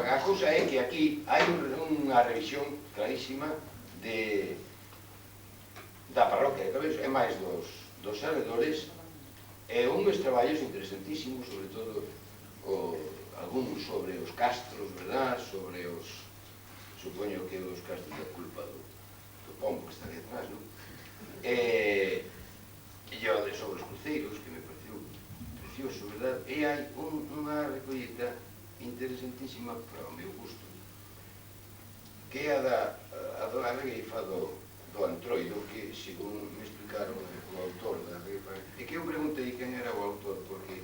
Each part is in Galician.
a cousa é que aquí hai unha revisión clarísima da parroquia de Cabreiros e máis dos arredores, e uns traballos interesantísimos, sobre todo algúns sobre os castros, verdad? Sobre os, supoño que os castros da culpa do pombo que está ali atrás, non? E sobre os cruceiros, que me pareceu precioso, verdad? E hai unha recolleta interesantísima para o meu gusto, que é a da regueifa do Antroido, que, según me explicaron o autor da regueifa, e que eu preguntei quen era o autor, porque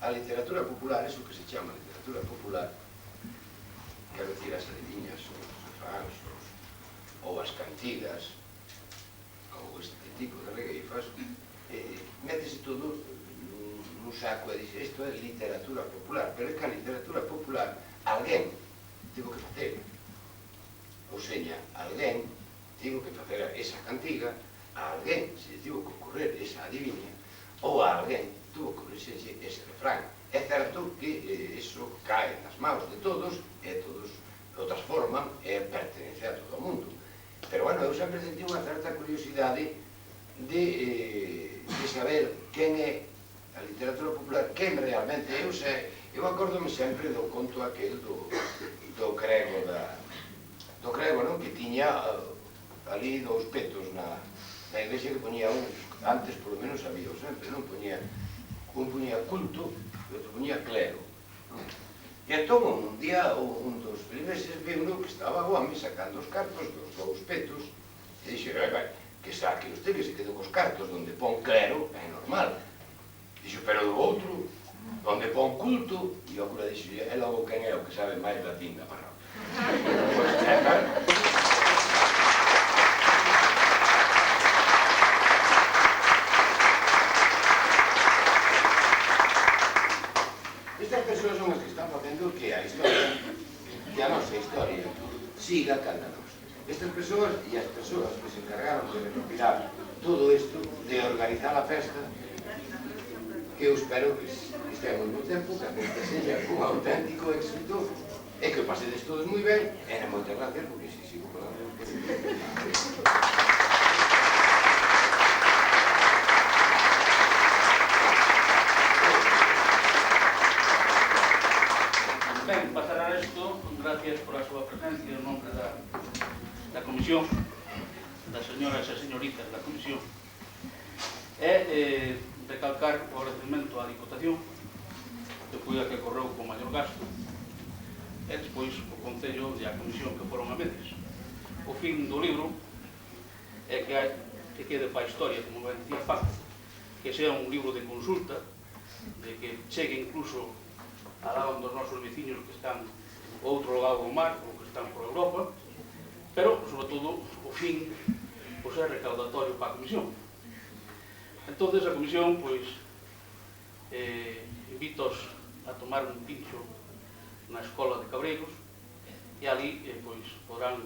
a literatura popular, eso que se chama literatura popular, quero dicir, as adiviñas, os refráns, ou as cantigas, ou este tipo de regueifas, métese todo nun saco e dice, isto é literatura popular, pero é que a literatura popular alguén tivo que facer, ou seña, alguén tivo que facer esa cantiga, a alguén se tivo que ocurrer esa adiviña, ou a alguén tuvo que ocurrirse ese refrán. É certo que iso cae nas maus de todos, e todos o transforman e pertenece a todo o mundo. Pero, bueno, eu sempre senti unha certa curiosidade de saber quen é a literatura popular, quen realmente é. Eu acórdome sempre do conto aquel do crego, non? Que tiña ali dous petos na iglesia, que poñía antes polo menos había sempre, non? Un poñía culto e outro poñía clero. E entón, un día, un dos feligreses viu que estaba o home sacando os cartos dos dous petos e dixo, que saque usted, que se quedou cos cartos donde pon clero, é normal. Dixo, pero do outro, donde pon culto, e o cura dixo, é logo quen é o que sabe máis latín da parroquia. Pois, claro. Estas persoas son as que están facendo que a historia, que a nosa historia, siga canda nós. Estas persoas e as persoas que se encargaron de recopilar todo isto, de organizar a festa, que eu espero que estemos no tempo, que a festa seja un auténtico éxito, e que o pasedes todos moi ben, e moitas gracias, porque si sigo falando. Ben, pasar a isto, gracias por a súa presencia en nombre da comisión, das señoras e señoritas da comisión, e recalcar o agradecemento á Diputación, que foi a que correu con maior gasto, e despois o Concello e a Comisión, que foron a veces. O fin do libro é que quede para a historia, como ben dicía Paco, que sea un libro de consulta, de que chegue incluso a lado dos nosos veciños que están ao outro lado do mar, ou que están por Europa, pero, sobre todo, o fin pois, é recaudatorio para a Comisión. Entón, a Comisión, pois, invítos a tomar un pincho na Escola de Cabreiros, e ali, pois, podrán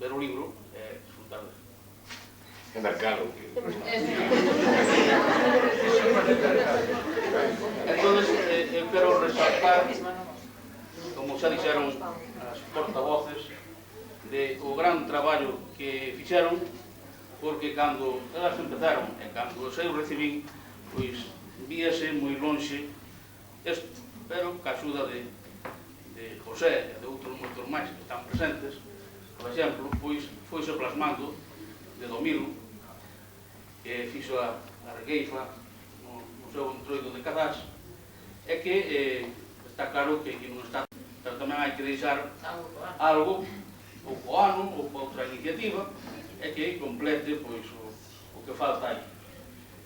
ver o libro e disfrutar de eso. E mercado. Entón, eu quero resaltar, como xa dixeron as portavoces, de o gran traballo que fixeron, porque cando elas empezaron e cando eu recibín, pois víase moi lonxe isto, pero ca axuda de José e de outros moitos máis que están presentes, por exemplo, pois foise plasmando de Domiro, que fixo a regueifa no seu Entroido de Cadás, é que está claro que non está, pero tamén hai que deixar algo, ou co ano, ou co outra iniciativa, é que complete pois, o que falta aí.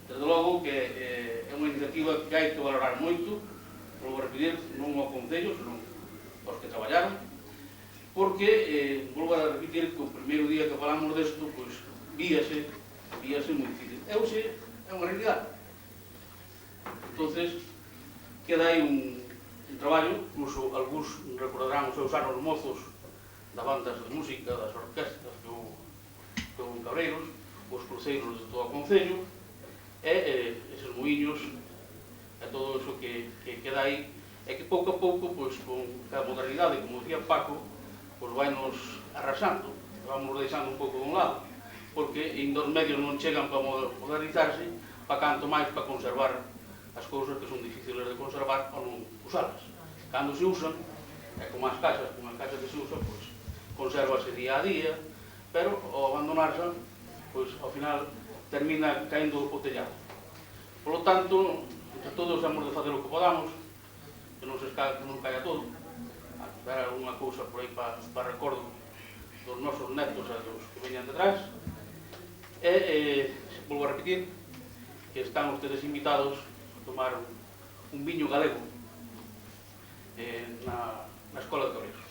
Desde logo que é unha iniciativa que hai que valorar moito, vou repetir, non ao Concello, senón aos que traballaron, porque, volvo a repetir, que o primeiro día que falamos desto, pois, víase moi difícil. E hoxe é unha realidade. Entonces, queda aí un traballo, incluso algúns recordarán os seus anos mozos das bandas de música, das orquestas que houve en Cabreiros, os cruceiros de todo o Concello, e eses moinhos, e todo iso que queda aí, e que pouco a pouco, pois, con a modernidade, como dicía Paco, pois vai nos arrasando, vamos deixando un pouco de un lado, porque indo os medios non chegan para modernizarse, para canto máis para conservar as cousas que son difíciles de conservar ou non usalas. Cando se usan, é como as casas que se usan, pois, consérvase día a día, pero ao abandonarse, pois, ao final, termina caendo o tellado. Por lo tanto, entre todos hemos de facer o que podamos, que non caia todo, a dar alguna cousa por aí para recordo dos nosos netos e dos que veñan detrás. E, volvo a repetir, que están ustedes invitados a tomar un viño galego na Escola de Torres.